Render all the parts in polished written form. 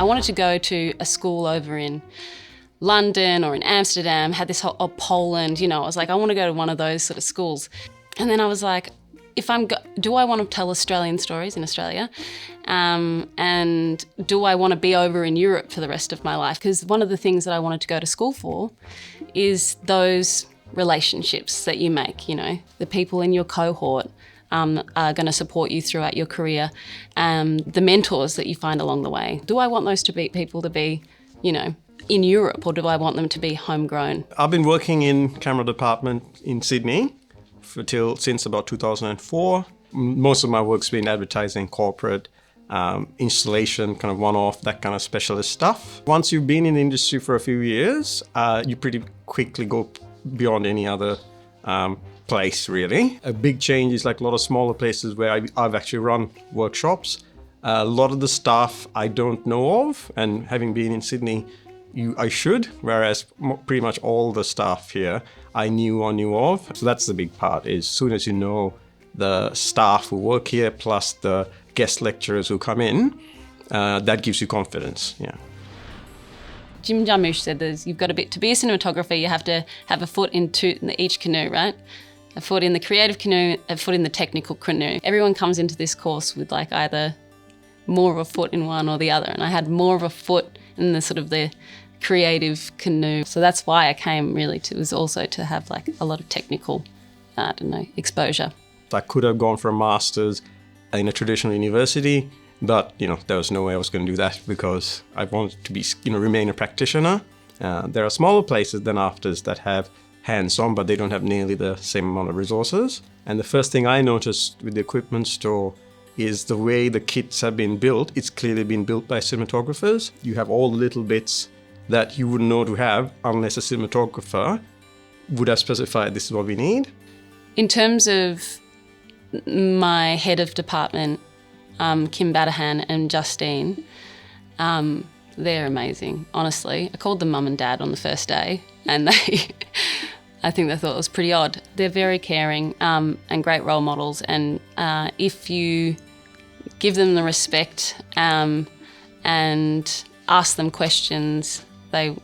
I wanted to go to a school over in London or in Amsterdam, had this whole, or Poland, I was like, I want to go to one of those sort of schools. And then I was like, do I want to tell Australian stories in Australia? And do I want to be over in Europe for the rest of my life? Because one of the things that I wanted to go to school for is those relationships that you make, the people in your cohort are going to support you throughout your career, the mentors that you find along the way. Do I want those people to be, in Europe, or do I want them to be homegrown? I've been working in camera department in Sydney since about 2004. Most of my work's been advertising, corporate, installation, kind of one-off, that kind of specialist stuff. Once you've been in the industry for a few years, you pretty quickly go beyond any other place, really. A big change is like a lot of smaller places where I've actually run workshops. A lot of the staff I don't know of, and having been in Sydney, I should, whereas pretty much all the staff here I knew or knew of. So that's the big part, is as soon as you know the staff who work here plus the guest lecturers who come in, that gives you confidence, yeah. Jim Jarmusch said you've got to be a cinematographer, you have to have a foot in each canoe, right? A foot in the creative canoe, a foot in the technical canoe. Everyone comes into this course with like either more of a foot in one or the other, and I had more of a foot in the sort of the creative canoe. So that's why I came really was also to have like a lot of technical, exposure. I could have gone for a master's in a traditional university, but there was no way I was going to do that because I wanted to be, remain a practitioner. There are smaller places than AFTRS that have hands-on, but they don't have nearly the same amount of resources. And the first thing I noticed with the equipment store is the way the kits have been built. It's clearly been built by cinematographers. You have all the little bits that you wouldn't know to have unless a cinematographer would have specified this is what we need. In terms of my head of department, Kim Badahan and Justine, they're amazing, honestly. I called them mum and dad on the first day, and I think they thought it was pretty odd. They're very caring and great role models, and if you give them the respect and ask them questions, they're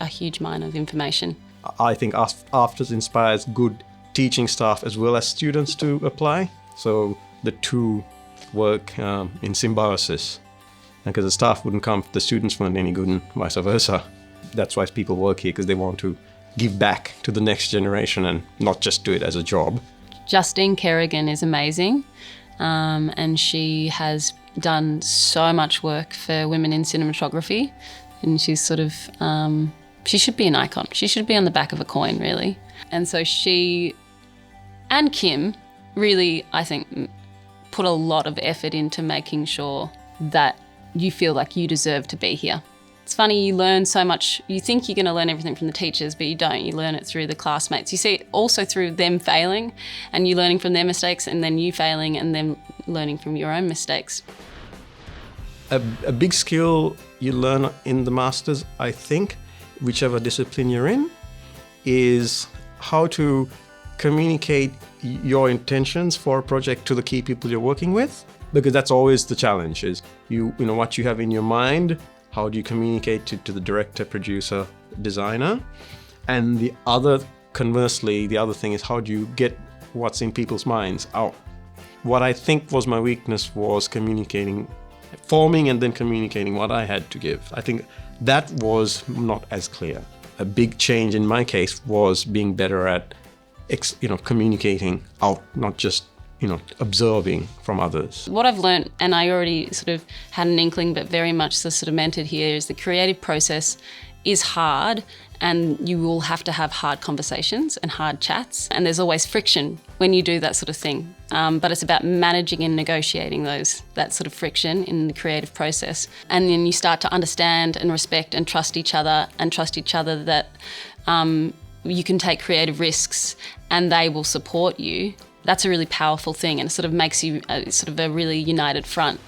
a huge mine of information. I think AFTRS inspires good teaching staff as well as students to apply. So the two work in symbiosis, because the staff wouldn't come if the students weren't any good and vice versa. That's why people work here, because they want to give back to the next generation and not just do it as a job. Justine Kerrigan is amazing, and she has done so much work for women in cinematography, and she's sort of, she should be an icon. She should be on the back of a coin, really. And so she and Kim really, I think, put a lot of effort into making sure that you feel like you deserve to be here. It's funny, you learn so much. You think you're going to learn everything from the teachers, but you don't. You learn it through the classmates. You see it also through them failing, and you learning from their mistakes, and then you failing, and them learning from your own mistakes. A big skill you learn in the Masters, I think, whichever discipline you're in, is how to communicate your intentions for a project to the key people you're working with, because that's always the challenge, is what you have in your mind, how do you communicate to the director, producer, designer? And conversely, the other thing is how do you get what's in people's minds out? What I think was my weakness was forming and then communicating what I had to give. I think that was not as clear. A big change in my case was being better at communicating out, not just observing from others. What I've learned, and I already sort of had an inkling, but very much so sort of mentored here, is the creative process is hard, and you will have to have hard conversations and hard chats, and there's always friction when you do that sort of thing. But it's about managing and negotiating that sort of friction in the creative process. And then you start to understand and respect and trust each other that you can take creative risks and they will support you. That's a really powerful thing, and it sort of makes you a really united front.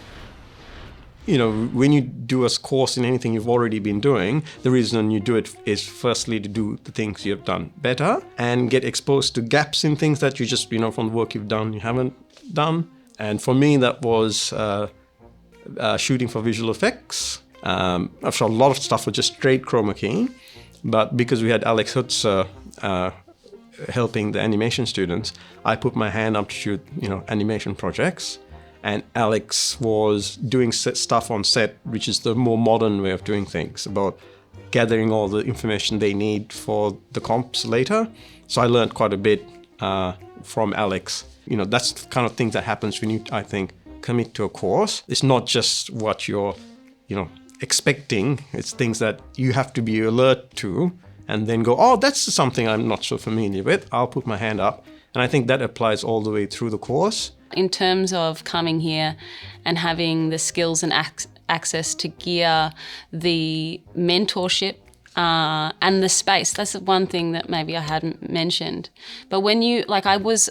When you do a course in anything you've already been doing, the reason you do it is firstly to do the things you've done better and get exposed to gaps in things that you just, from the work you've done, you haven't done. And for me, that was shooting for visual effects. So a lot of stuff was just straight chroma keying, but because we had Alex Hutzer helping the animation students, I put my hand up to shoot, animation projects. And Alex was doing stuff on set, which is the more modern way of doing things, about gathering all the information they need for the comps later. So I learned quite a bit from Alex. That's the kind of thing that happens when you, I think, commit to a course. It's not just what you're, expecting. It's things that you have to be alert to and then go, oh, that's something I'm not so familiar with. I'll put my hand up. And I think that applies all the way through the course. In terms of coming here and having the skills and access to gear, the mentorship, and the space. That's one thing that maybe I hadn't mentioned. But when I was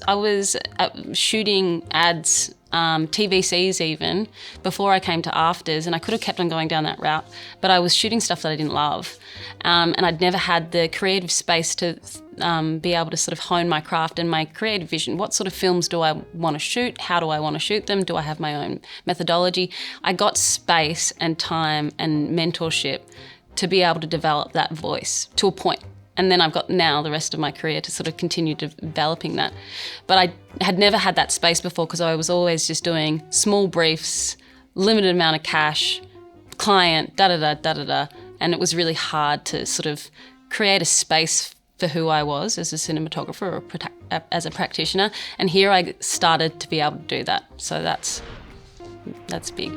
shooting ads, TVCs even, before I came to AFTRS, and I could have kept on going down that route, but I was shooting stuff that I didn't love. And I'd never had the creative space to be able to sort of hone my craft and my creative vision. What sort of films do I want to shoot? How do I want to shoot them? Do I have my own methodology? I got space and time and mentorship to be able to develop that voice to a point. And then I've got now the rest of my career to sort of continue developing that. But I had never had that space before because I was always just doing small briefs, limited amount of cash, client, da-da-da. And it was really hard to sort of create a space for who I was as a cinematographer or as a practitioner. And here I started to be able to do that. So that's big.